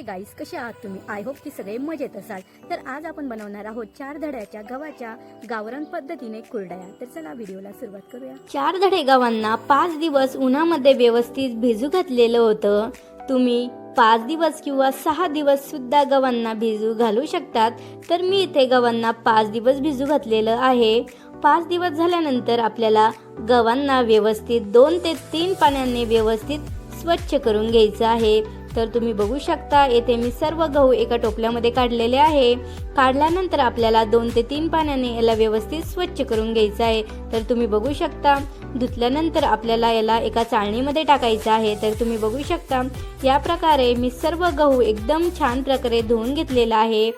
गाईस, कसे आहात तुम्ही? आय होप की सगळे मजेत असाल. तर आज आपण बनवणार आहोत 4 धड्याच्या गव्हाच्या गावरान पद्धतीने कुरडया. तर चला व्हिडिओला सुरुवात करूया. 4 धडे गव्हांना 5 दिवस उन्हामध्ये व्यवस्थित भिजू घातलेलं होतं. तुम्ही 5 दिवस किंवा 6 दिवस सुद्धा गव्हांना भिजू घालू शकतात. तर मी इथे गव्हांना 5 दिवस भिजू घातलेलं आहे. 5 दिवस झाल्यानंतर आपल्याला गव्हांना व्यवस्थित 2 ते 3 पाण्याने व्यवस्थित स्वच्छ करून घ्यायचं आहे. तर तुम्ही बघू शकता येथे मी सर्व गहू एका टोपल्यामध्ये काढलेले आहे. काढल्यानंतर आपल्याला 2 ते 3 पाण्याने याला व्यवस्थित स्वच्छ करून घ्यायचं आहे. तर तुम्ही बघू शकता धुतल्यानंतर आपल्याला याला एका चाळणीमध्ये टाकायचं आहे. तर तुम्ही बघू शकता या प्रकारे मी सर्व गहू एकदम छान प्रकारे धुवून घेतलेला आहे.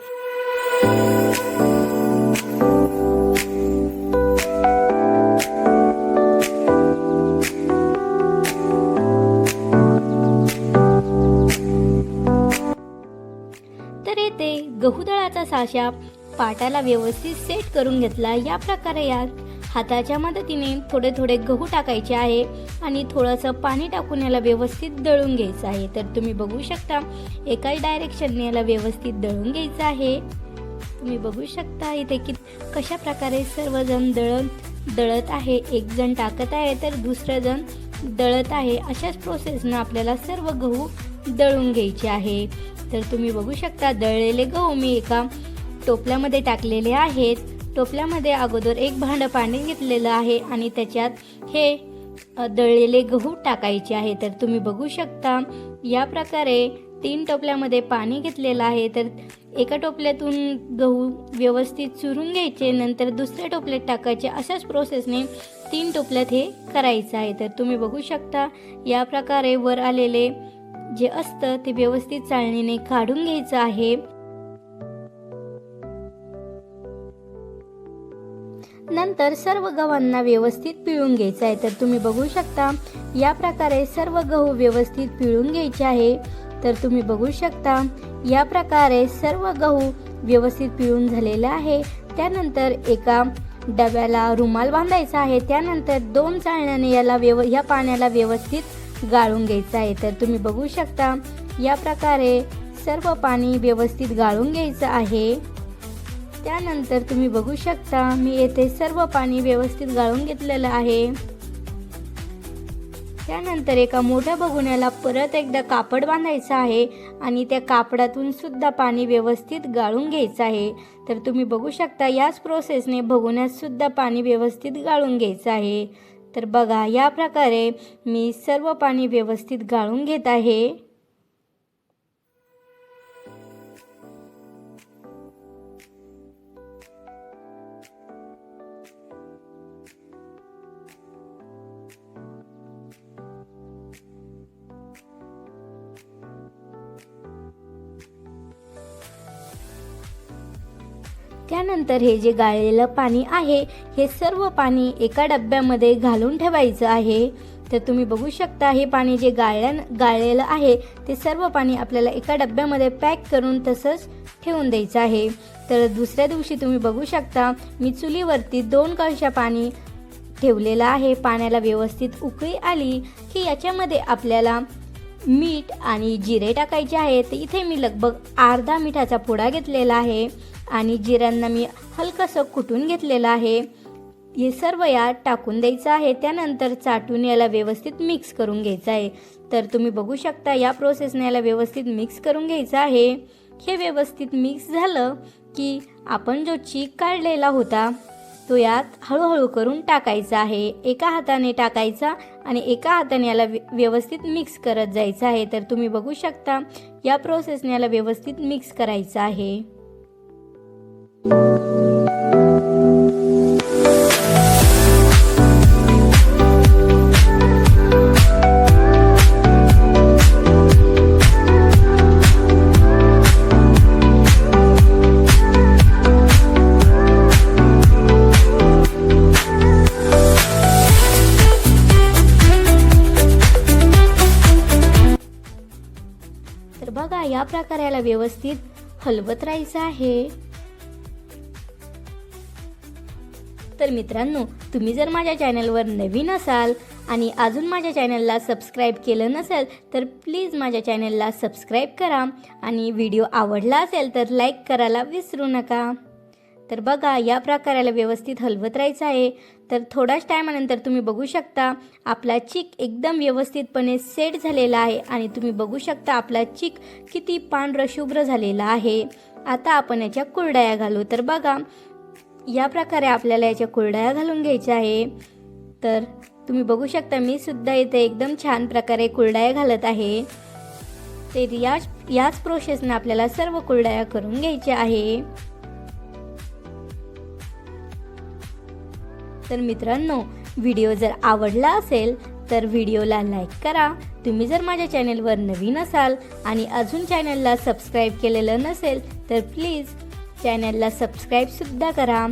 गहू दळाचा साचा पाटाला व्यवस्थित सेट करून घेतला. या प्रकारे या हाताच्या मदतीने थोडे थोडे गहू टाकायचे आहे आणि थोडंसं पाणी टाकून याला व्यवस्थित दळून घ्यायचं आहे. तर तुम्ही बघू शकता एकाच डायरेक्शनने याला व्यवस्थित दळून घ्यायचं आहे. तुम्ही बघू शकता इथे की कशा प्रकारे सर्वजण दळत आहे. एक जण टाकत आहे तर दुसरं जण दळत आहे. अशाच प्रोसेसनं आपल्याला सर्व गहू दळून घ्यायचे आहे. तर तुम्ही बघू शकता दळलेले गहू मी एका टोपल्यामध्ये टाकलेले आहेत. टोपल्यामध्ये अगोदर एक भांडं पाणी घेतलेलं आहे आणि त्याच्यात हे दळलेले गहू टाकायचे आहे. तर तुम्ही बघू शकता या प्रकारे 3 टोपल्यामध्ये पाणी घेतलेलं आहे. तर एका टोपल्यातून गहू व्यवस्थित चुरून घ्यायचे, नंतर दुसऱ्या टोपल्यात टाकायचे. अशाच प्रोसेसने 3 टोपल्यात हे करायचं आहे. तर तुम्ही बघू शकता या प्रकारे वर आलेले जे असतं ते व्यवस्थित चाळणीने काढून घ्यायचं आहे. नंतर सर्व गव्हांना व्यवस्थित पिळून घ्यायचं आहे. तर तुम्ही बघू शकता या प्रकारे सर्व गहू व्यवस्थित पिळून घ्यायचे आहे. तर तुम्ही बघू शकता या प्रकारे सर्व गहू व्यवस्थित पिळून झालेला आहे. त्यानंतर एका डब्याला रुमाल बांधायचा आहे. त्यानंतर 2 चाळण्याने या पाण्याला व्यवस्थित गाळून घ्यायचं आहे. तर तुम्ही बघू शकता या प्रकारे सर्व पाणी व्यवस्थित गाळून घ्यायचं आहे. त्यानंतर तुम्ही बघू शकता मी येथे सर्व पाणी व्यवस्थित गाळून घेतलेलं आहे. त्यानंतर एका मोठ्या भगोन्याला परत एकदा कापड बांधायचं आहे आणि त्या कापडातून सुद्धा पाणी व्यवस्थित गाळून घ्यायचं आहे. तर तुम्ही बघू शकता याच प्रोसेसने भगोन्यात सुद्धा पाणी व्यवस्थित गाळून घ्यायचं आहे. तर बघा या प्रकारे मी सर्व पाणी व्यवस्थित गाळून घेत आहे. त्यानंतर हे जे गाळलेलं पाणी आहे हे सर्व पाणी एका डब्यामध्ये घालून ठेवायचं आहे. तर तुम्ही बघू शकता हे पाणी जे गाळलेलं आहे ते सर्व पाणी आपल्याला एका डब्यामध्ये पॅक करून तसंच ठेवून द्यायचं आहे. तर दुसऱ्या दिवशी तुम्ही बघू शकता मी चुलीवरती 2 कळशा पाणी ठेवलेलं आहे. पाण्याला व्यवस्थित उकळी आली की याच्यामध्ये आपल्याला मीठ आणि जिरे टाकायचे आहे. तर इथे मी लगभग अर्धा मिठाचा पुडा घेतलेला आहे आणि जिऱ्यांना मी हलकंसं कुटून घेतलेलं आहे. हे सर्व यात टाकून द्यायचं आहे. त्यानंतर चाटून याला व्यवस्थित मिक्स करून घ्यायचं आहे. तर तुम्ही बघू शकता या प्रोसेसने याला व्यवस्थित मिक्स करून घ्यायचं आहे. हे व्यवस्थित मिक्स झालं की आपण जो चीक काढलेला होता तो यात हळूहळू करून टाकायचा आहे. एका हाताने टाकायचा आणि एका हाताने याला व्यवस्थित मिक्स करत जायचं आहे. तर तुम्ही बघू शकता या प्रोसेसने याला व्यवस्थित मिक्स करायचं आहे. तर बघा या प्रकारे याला व्यवस्थित हलवत राहायचं आहे. तर मित्रांनो, तुम्ही जर माझ्या चॅनलवर नवीन असाल आणि अजून माझ्या चॅनलला सबस्क्राईब केलं नसेल तर प्लीज माझ्या चॅनलला सबस्क्राईब करा आणि व्हिडिओ आवडला असेल तर लाईक करायला विसरू नका. तर बघा, या प्रकाराला व्यवस्थित हलवत राहायचं आहे. तर थोड्याच टायमानंतर तुम्ही बघू शकता आपला चिक एकदम व्यवस्थितपणे सेट झालेला आहे आणि तुम्ही बघू शकता आपला चिक किती पांढरं शुभ्र झालेला आहे. आता आपण याच्या कुरडया घालू. तर बघा, या प्रकारे आपल्याला याच्या कुरडया घालून घ्यायच्या आहे. तर तुम्ही बघू शकता मी सुद्धा इथे एकदम छान प्रकारे कुरडया घालत आहे. तर याच प्रोसेसने आपल्याला सर्व कुरडया करून घ्यायच्या आहे. तर मित्रांनो, व्हिडिओ जर आवडला असेल तर व्हिडिओला लाईक करा. तुम्ही जर माझ्या चॅनलवर नवीन असाल आणि अजून चॅनलला सबस्क्राईब केलेलं नसेल तर प्लीज चॅनलला सबस्क्राईबसुद्धा करा.